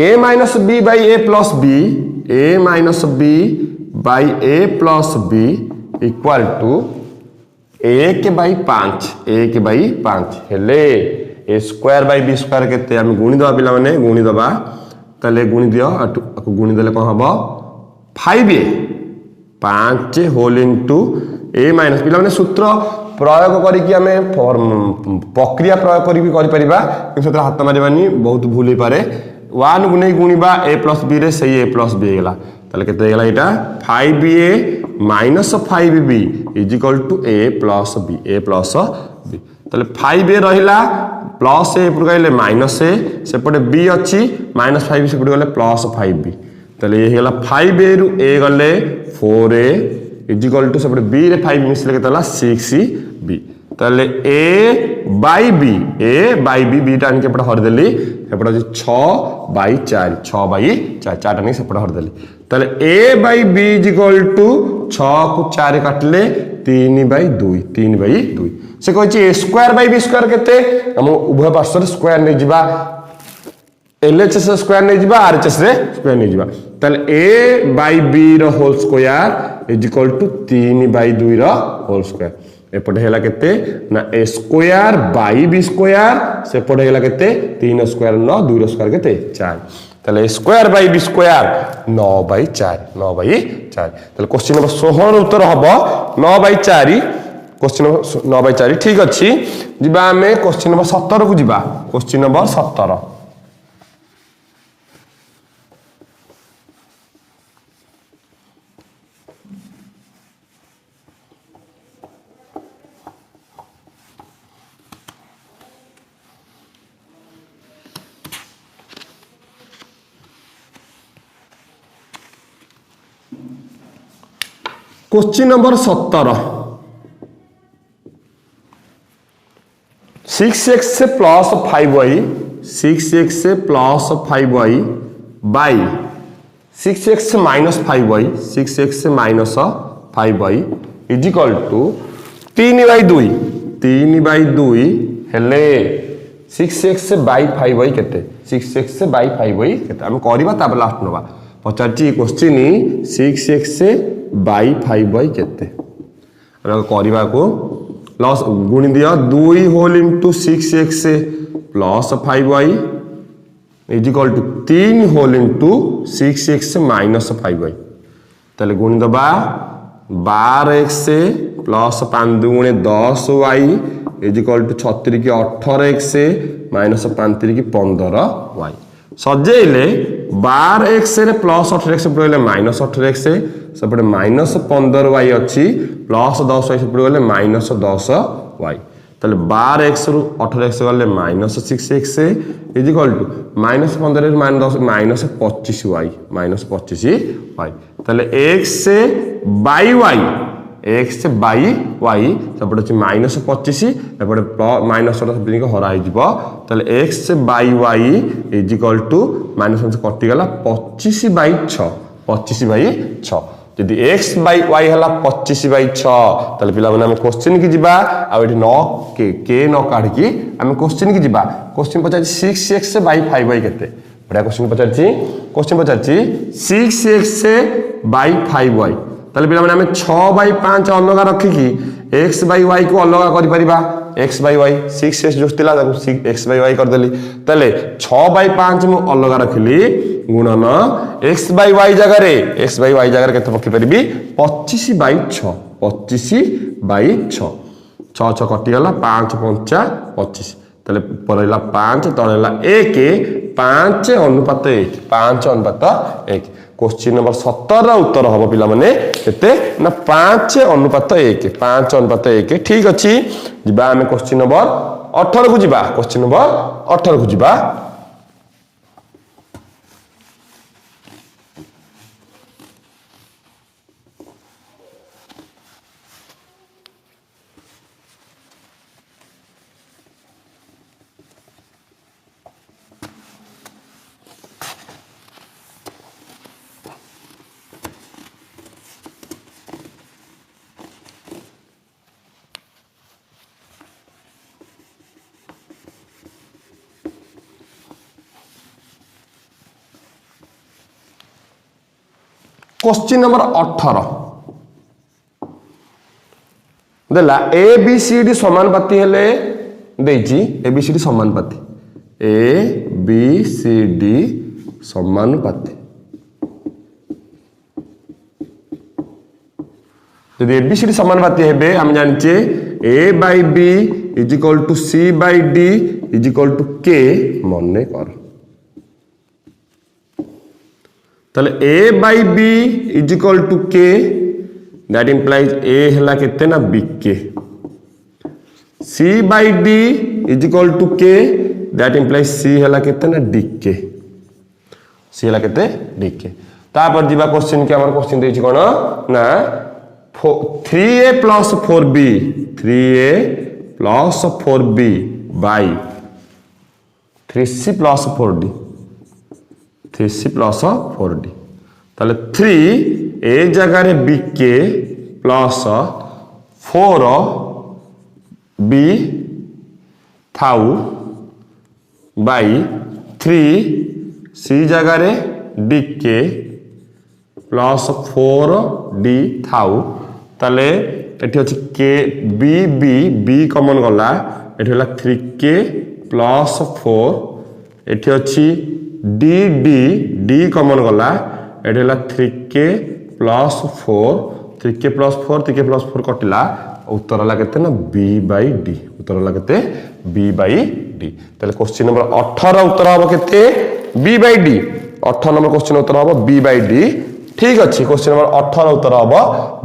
a minus b by a plus b a minus b by a plus b equal to 1 by 5 1 by 5 हेले a square by b square केते हम गुणी दबा पिला माने गुणी दबा तले गुणी दियो आकु गुणी देले कोन हबो 5a 5 whole into a minus पिला माने सूत्र प्रयोग करी कि हमें प्रक्रिया प्रयोग करी भी करि परिबा कि हाथ मारिबानी बहुत भूल हो पारे 1 गुणे गुणीबा a plus b रे सही a plus b गेला ताले केते गेला एटा 5a minus 5b is equal to a plus b ताले 5a रहिला प्लस a पुर गइले माइनस a सेपटे b अछि माइनस 5 सेपटे गले प्लस 5b ताले ये गेला 5a रु a गले 4a इजिकल टू सेपटे बी रे 5 मिसले केते होला 6b ताले a बाई b b टान के पड़ हर देली एपड़ जे 6/4 6/4 चारटा नहीं सेपड़ हर देली ताले a by b is equal to 6 को 4 काटले 3/2 3/2 से कहै छी a square by b square केते हम उभय पार्श्व स्क्वायर नै जिबा LHS स्क्वायर नहीं जीवा RHS रे स्क्वायर नहीं जीवा ताले a बाई b रो whole square is equal to 3/2 रो होल स्क्वायर एपटे हैला केते ना a square by b square से पड़े हैला केते 3 स्क्वायर 9 2 रो स्क्वायर केते 4 ताले a square by b square 9/4 ताले क्वेश्चन नंबर 16 रो उत्तर हबो 9/4 क्वेश्चन नंबर 9/4 ठीक अछि जिबा हमें क्वेश्चन नंबर 17 को जिबा question number 17 question number 17 6x plus 5y 6x plus 5y by 6x minus 5y 6x minus 5y is equal to 3/2 हेले 6x बाई 5y केते 6x बाई 5y केते हम करबा ता लास्ट नबा पचारची क्वेश्चन 6x बाई 5y केते हम करबा को लॉस गुणी दिया 2 whole into 6x plus 5y is equal to 3 whole into 6x minus 5y ताले गुणी दबा 12x प्लस 5 दुगुणे 10y इज इक्वल टू 36 की 18x माइनस 5 की 15y सजेले 12x रे प्लस 18x पड़े माइनस 18x सेपटे माइनस 15y अच्छी प्लस 10y सेपटे गले माइनस 10y ताले 12x रु 18x गले minus 6x is equal to minus 15 रु माइनस 25y ताले x by y x by y सेपटे अछि माइनस 25 एपटे माइनस को हरा ही जिवो ताले x by y is equal to minus से कटि गला 25/6 यदि x बाई y हला 25/6 ताले पिला माने हम क्वेश्चन की जिबा आ एठी न के न काढ की हम क्वेश्चन की जिबा question Pachar 6x by 5y केते बडा क्वेश्चन पचारची 6x बाई 5y ताले पिला माने हम 6/5 अलगा रखी की x बाई y को अलगा करि परिबा x बाई y 6x जो थिला x बाई y कर देली ताले 6/5 मु अलगा रखली गुणन x बाई y जगह रे केते पकि परिबी 25/6 6 6 कटि गला 5/5 25 ताले परैला 5 तळेला 1 5:1 5:1 क्वेश्चन नंबर 17 रा उत्तर हबो पिला माने केते ना 5:1 5:1 ठीक अछि जिबा हमें क्वेश्चन नंबर 18 को जिबा क्वेश्चन नंबर 18 को जिबा क्वेश्चन नंबर 18 देला ए बी सी डी समानुपाती हेले देजी ए बी सी डी समानुपाती ए बी सी डी समानुपाती यदि ए बी सी डी समानुपाती हेबे हम जानचे a by b is equal to c by d is equal to k मने कर ताले a by b is equal to k that implies a हला केते ना b k c by d is equal to k that implies c हला केते ना d k c हला केते d k तापर जीवा क्वेश्चन के हमर क्वेश्चन देछि कोन ना 3a plus 4b 3a plus 4b by 3c plus 4d 3c plus 4d ताले 3 ए जगह bk plus 4b थाउ by 3c जगह dk प्लस 4d थाउ ताले एठी अछि k b b b common गला एठी होला 3k प्लस 4 एठी अछि d d d कॉमन गला एठी होला 3k plus 4 3k plus 4 3k plus 4 कटिला उत्तर होला केते ना b बाई d उत्तर होला केते b बाई d ताले क्वेश्चन नंबर 18 उत्तर हबो केते b by d 18 number question उत्तर हबो b बाई d ठीक अच्छे क्वेश्चन नंबर 18 उत्तर हम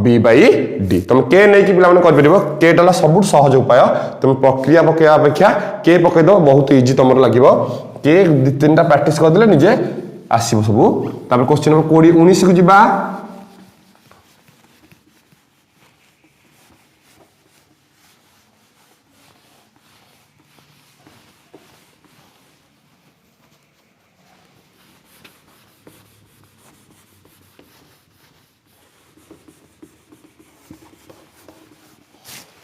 बी बाई डी तुम के नहीं कि पिला कर परिबो के डाला सब सहज उपाय तुम प्रक्रिया पकेया अपेक्षा के पकई दो बहुत इजी तुम लगे के दि तीन प्रैक्टिस कर देले निजे आसीबो सब तापर क्वेश्चन नंबर 20 19 को जिबा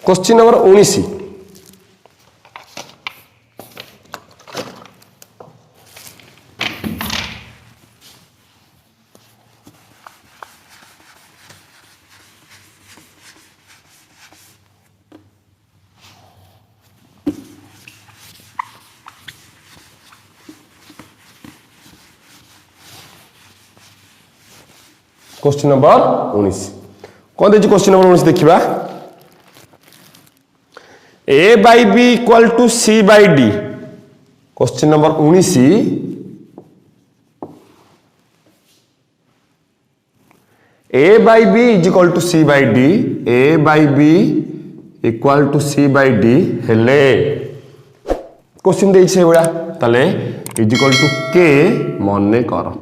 क्वेश्चन नंबर 19 क्वेश्चन नंबर 19 कौन देखिए क्वेश्चन नंबर 19 देखिबा a by b equal to c by d question number 19 a by b is equal to c by d a by b equal to c by d हेले क्वेश्चन देई छै बडा तले is equal to k मने कर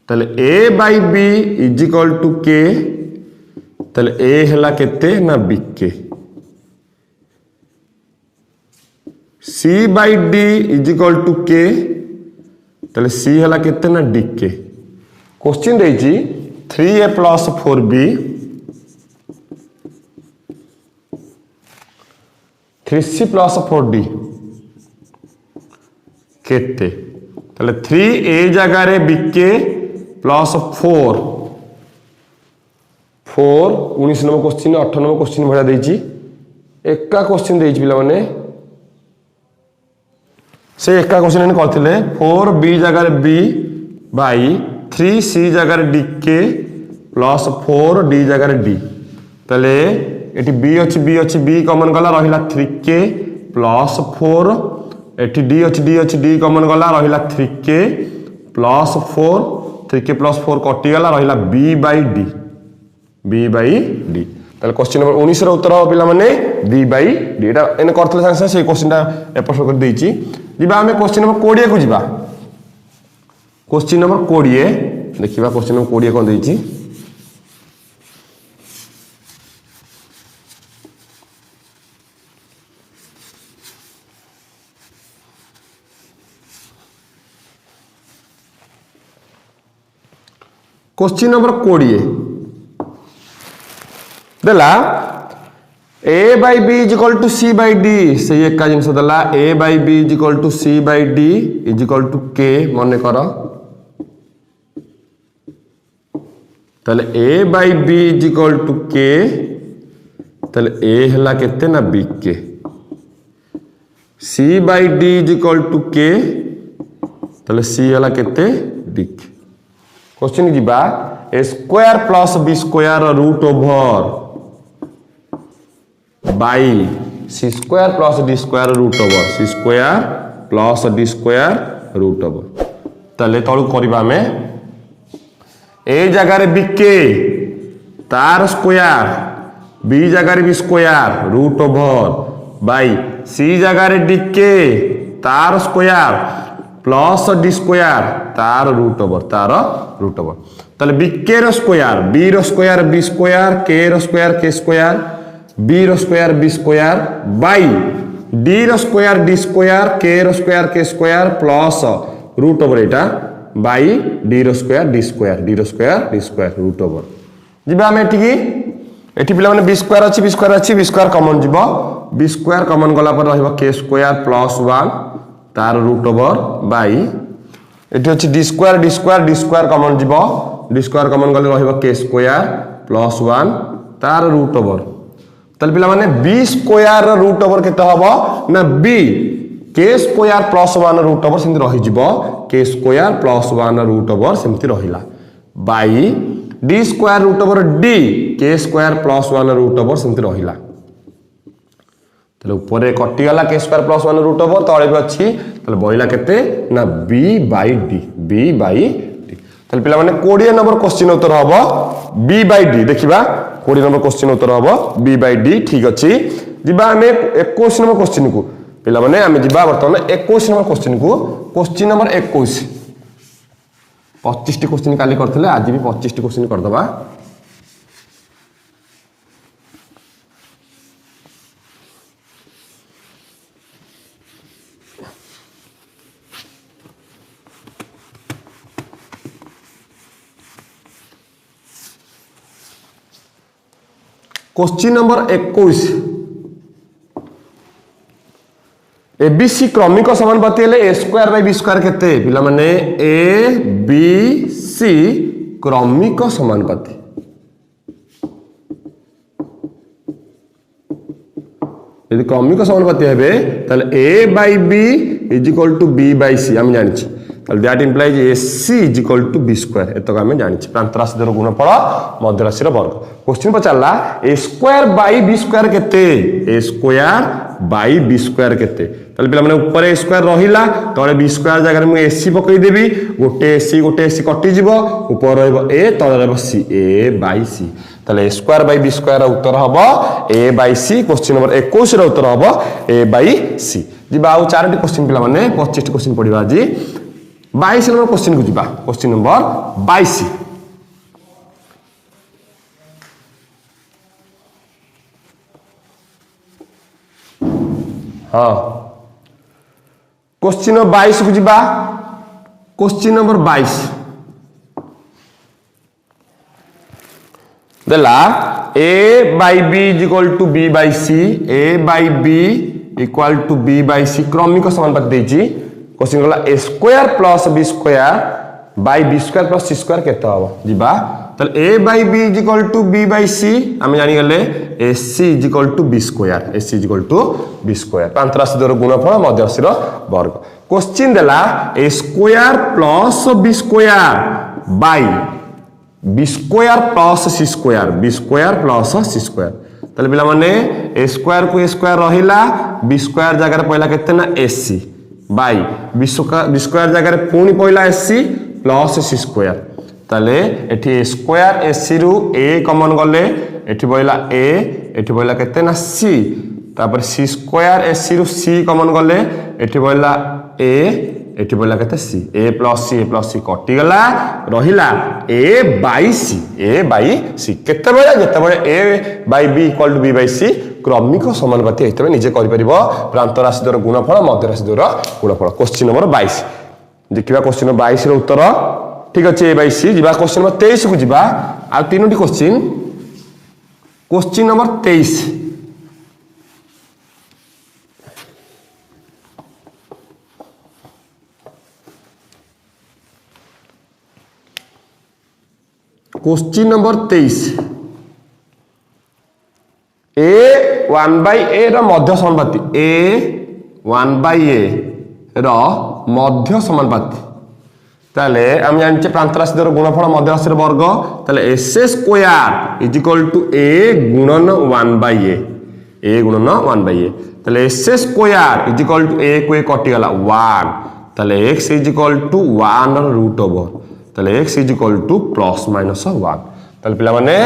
तले a by b is equal to k तले ए हला केते ना b k c by d is equal to k तले सी हला केते ना डी के question देजी 3a plus 4b 3c plus 4d केते तले 3a जगह रे बीके plus 4 19 number question 18 number question भरा देछि एका क्वेश्चन देछि पिला माने से एका क्वेश्चन ने करथिले 4b जगह b बाई 3c जगह dk प्लस 4d जगह d तले एटी b अछि b कॉमन गला रहिला 3k प्लस 4 एटी d अछि d कॉमन गला रहिला 3k प्लस 4 3k प्लस 4 कटि गला रहिला b by d b by d ताले क्वेश्चन नंबर 19 रो उत्तर हो पिला माने b बाई d एटा एने करथले सांगे से क्वेश्चनटा एपसो कर देछि जिबा हमें क्वेश्चन नंबर 20 को जिबा क्वेश्चन नंबर 20 देखिबा क्वेश्चन नंबर 20 कोन देछि क्वेश्चन नंबर 20 देला a by b is equal to c by d से एक का जिनस देला a by b is equal to c by d is equal to k मने कर तले a by b is equal to k तले a हला केते ना b के c by d is equal to k तले c हला केते d के क्वेश्चन जीबा a square plus b square root over by c square plus d square root over c square plus d square root over तले तळु करबा में ए जगह रे बीके तार स्क्वायर बी जगह रे b square root over by c जगह रे डीके तार स्क्वायर प्लस डी स्क्वायर तार रूट ओवर ताले बी के रो स्क्वायर बी रो स्क्वायर बी स्क्वायर के रो स्क्वायर के स्क्वायर बी रो square b square by d रो स्क्वायर डी स्क्वायर के रो square k square plus root over एटा बाई डी रो square d square root over जिबा हम एठी पिला माने बी स्क्वायर अछि बी स्क्वायर कॉमन जिवो बी स्क्वायर कॉमन गला पर रहइबो के स्क्वायर प्लस 1 तार रूट ओवर बाई एठी अछि डी स्क्वायर कॉमन जिवो डी स्क्वायर कॉमन गले रहइबो के स्क्वायर प्लस 1 तार रूट ओवर तले पिला माने बी स्क्वायर रूट ओवर केते हबो ना b k square plus 1 root over सेमति रहि जिवो k square plus 1 root over सेमति रहिला by d square root over d k square plus 1 root over सेमति रहिला तले ऊपर कटि गला के स्क्वायर प्लस 1 रूट ओवर तळे भी अछि तले बहिला केते ना b बाई d तले पिला माने 20 नंबर क्वेश्चन उत्तर हबो b बाई d देखिबा 20 नंबर क्वेश्चन उत्तर हबो b बाई d ठीक अछि जिबा हमें 21 नंबर क्वेश्चन को पिला माने हमें जिबा वर्तमान 21 नंबर क्वेश्चन को क्वेश्चन नंबर 21 25 टी क्वेश्चन काली करथिले आज भी 25 टी क्वेश्चन कर दबा क्वेश्चन नंबर 21 एबीसी क्रमिक समानुपाती हेले ए स्क्वायर बाय बी स्क्वायर केते पिला माने ए बी सी क्रमिक समानुपाती यदि क्रमिक समानुपाती हेबे ताले a by b is equal to b by c हम जानि छी ताले that implies a c is equal to b square एतक हम जानि छी प्रांत राशि रो गुणफल मध्य राशि रो वर्ग क्वेश्चन पचारला a square by b square केते a square by b square केते ताले पिला माने ऊपर ए स्क्वायर रहिला तळे बी स्क्वायर जगह में एसी पकई देबी गोटे एसी कटि जिवो ऊपर रहइबो ए तळे रहइबो सी ए बाई सी ताले ए स्क्वायर बाई बी स्क्वायर रा उत्तर हबो ए बाई सी क्वेश्चन नंबर 21 रा उत्तर हबो ए बाई सी जिबा आ चारटी क्वेश्चन पिला माने 25 क्वेश्चन पढिबा आज 22 नंबर क्वेश्चन को जिबा क्वेश्चन नंबर 22 हाँ क्वेश्चन नंबर 22 को जिबा क्वेश्चन नंबर 22 देला a by b is equal to b by c a by b equal to b by c क्रमिक समानुपाती देछि क्वेश्चन गला a square plus b square by b square plus c square केते हबो जिबा तले a by b is equal to b by c हम जानि गले ac is equal to b square ac is equal to b square प्रांत राशि दर गुणफल मध्य राशि रो वर्ग क्वेश्चन देला a square plus b square by b square plus c square b square plus c square तले पिला माने a स्क्वायर को a स्क्वायर रहिला b स्क्वायर जगह रे पहिला केते ना ac बाई b स्क्वायर जगह रे पुनी पहिला ac प्लस c स्क्वायर ताले एठी a स्क्वायर ac रु a कॉमन गले एठी पहिला a एठी पहिला केते ना c तापर c स्क्वायर ac रु c कॉमन गले एठी पहिला a एठी पहिला केते c a प्लस c कटि गला रहिला a बाई c केते बेला जते बेले a by b equal to b by c क्रमिक समानुपाती हेतबे निजे करि परिबो प्रांत राशि दर गुणफल मध्य राशि दर गुणफल क्वेश्चन नंबर 22 देखिबा क्वेश्चन नंबर 22 रो उत्तर ठीक अछि ए बाई c जिबा क्वेश्चन नंबर 23 को जिबा आ तीनोटी question number 23 question number 23 a 1 by a रो मध्य समानुपाती a 1 by a रो मध्य समानुपाती ताले हम जानचे प्रांत राशि दर गुणफल मध्य राशि रो वर्ग ताले s square is equal to a गुणन 1 by a गुणन 1 by a ताले s square is equal to a को a कटि गला 1 ताले x इज इक्वल टू 1 रो रूट ओवर ताले x is equal to plus minus 1 ताले पिला माने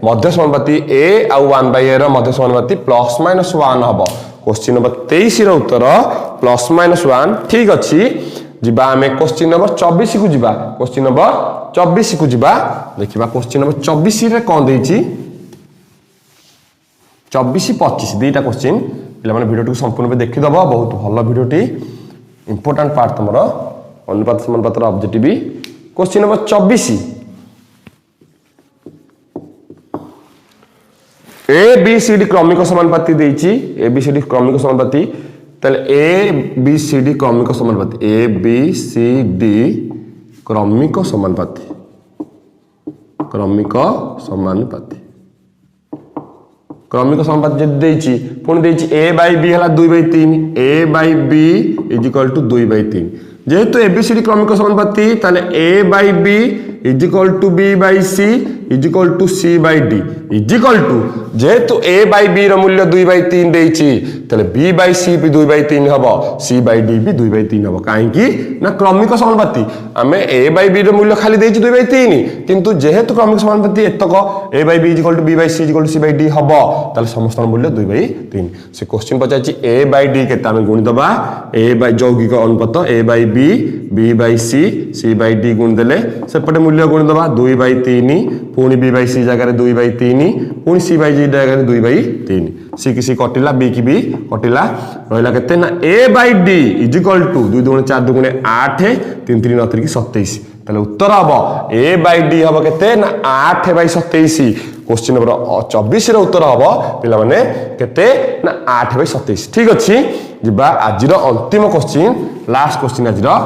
मध्य समानुपाती a आ 1 by a रो मध्य समानुपाती प्लस माइनस 1 हबो क्वेश्चन नंबर 23 रो उत्तर प्लस माइनस 1 ठीक अछि जीवा आमे क्वेश्चन नंबर 24 को जीवा क्वेश्चन नंबर 24 को जीवा देखिबा क्वेश्चन नंबर 24 रे कोन देछि 24 25 दुईटा क्वेश्चन पिला माने वीडियो संपूर्ण पे देखि दबो बहुत भलो वीडियोटी इंपोर्टेंट पार्ट तमरो अनुपात समानुपातर objective question number 24 a b c d क्रमिक समानुपाती देछि ए बी सी डी क्रमिक समानुपाती तले ए बी सी डी क्रमिक समानुपाती ए बी सी डी क्रमिक समानुपाती क्रमिक समानुपाती जब देछि पुणी देछि a बाय b हला 2/3 a by b is equal to 2/3 जेहेतु एबीसीडी क्रमिक समानुपाती ताले a by b is equal to b by c is equal to c by d is equal to जेहेतु a बाय b रो मूल्य 2/3 देछि ताले b बाय c भी 2/3 हबो c बाय d भी 2/3 हबो काहे कि ना क्रमिक समानुपाती हमें a बाय b रो मूल्य खाली देछि 2/3 किंतु जेहेतु क्रमिक समानुपाती एतक a by b is equal to b by c is equal to c by d हबो ताले समस्त मूल्य 2/3 से क्वेश्चन पचाछि a बाय d केते हम गुण दबा a बाय यौगिक अनुपात a by b b by c c by d गुण देले सेपटे मूल्य गुण दबा 2/3 पुणी b बाय c जगह 2/3 पुणी c बाय d जगह 2/3 c की c कटिला b की b कटिला रहला केते ना a by d is equal to 2 2 4 2 8 3 3 9 3 27 ताले उत्तर हबो a बाय d हबो केते ना 8 बाय 27 क्वेश्चन नंबर 24 रो उत्तर हबो पिला माने केते ना 8 बाय 27 ठीक अछि जिबा आजिरो अंतिम क्वेश्चन लास्ट क्वेश्चन आजिरो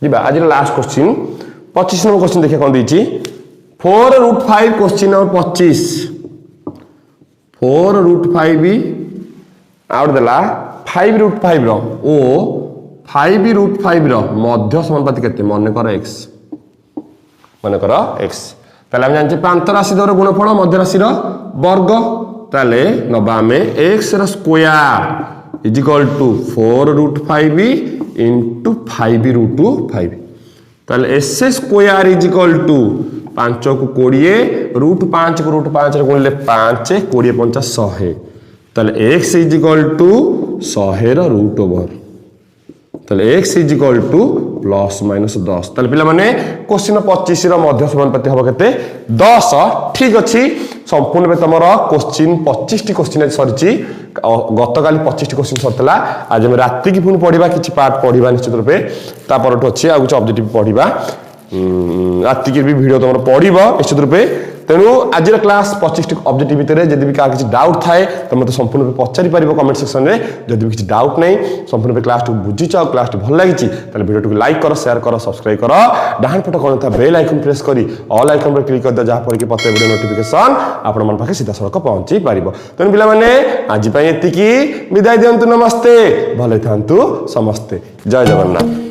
जीवा आज लास्ट क्वेश्चन 25 नंबर क्वेश्चन देखिए कौन दीची 4√5 क्वेश्चन नंबर 25 4√5 आउट देला 5√5 रो ओ 5√5 रो मध्य समानुपाती केते माने कर x माने कर x ताले हम जानचे प्रांत राशि दर गुणफल मध्य राशि रो वर्ग ताले नबा में x रो square is equal to 4√5 into 5√5 ताले s square is equal to 5 को 20 √5 को √5 रे गुणले 5 20 5 100 ताले x इज इक्वल टू 100 रो रूट ओवर ताले x is equal to plus minus 10 ताले पिला माने क्वेश्चन 25 रो मध्य समानुपाती हबो केते 10 ठीक अछि संपूर्ण में तमरो क्वेश्चन 25 टी क्वेश्चन सरिची गतकाली 25 टी क्वेश्चन सरतला आज हम राति की पुनी पढिबा किछि पार्ट पढिबा निश्चित रूपे ता परठो अछि आ कुछ ऑब्जेक्टिव पढिबा राति की भी वीडियो तमरो पढिबा निश्चित रूपे तेनु आज क्लास 25 टी ऑब्जेक्टिव भितरे जदि भी का किछि डाउट थाए त मते संपूर्ण रूपे पचारि परिबो कमेंट सेक्शन रे जदि भी किछि डाउट नै संपूर्ण रूपे क्लास टू बुझि चाओ क्लास टू भल लागिछि तले वीडियो टू लाइक करो शेयर करो सब्सक्राइब करो डाहन पट कोन था बेल आइकन प्रेस करी ऑल आइकन पर क्लिक कर दे जहा पर कि पते वीडियो नोटिफिकेशन आपण मन पाखे सीधा सड़क पहुंची परिबो तेनु पिला माने आज पई एति की विदाई दियंतु नमस्ते भले थांतु समस्ते जय जगन्नाथ।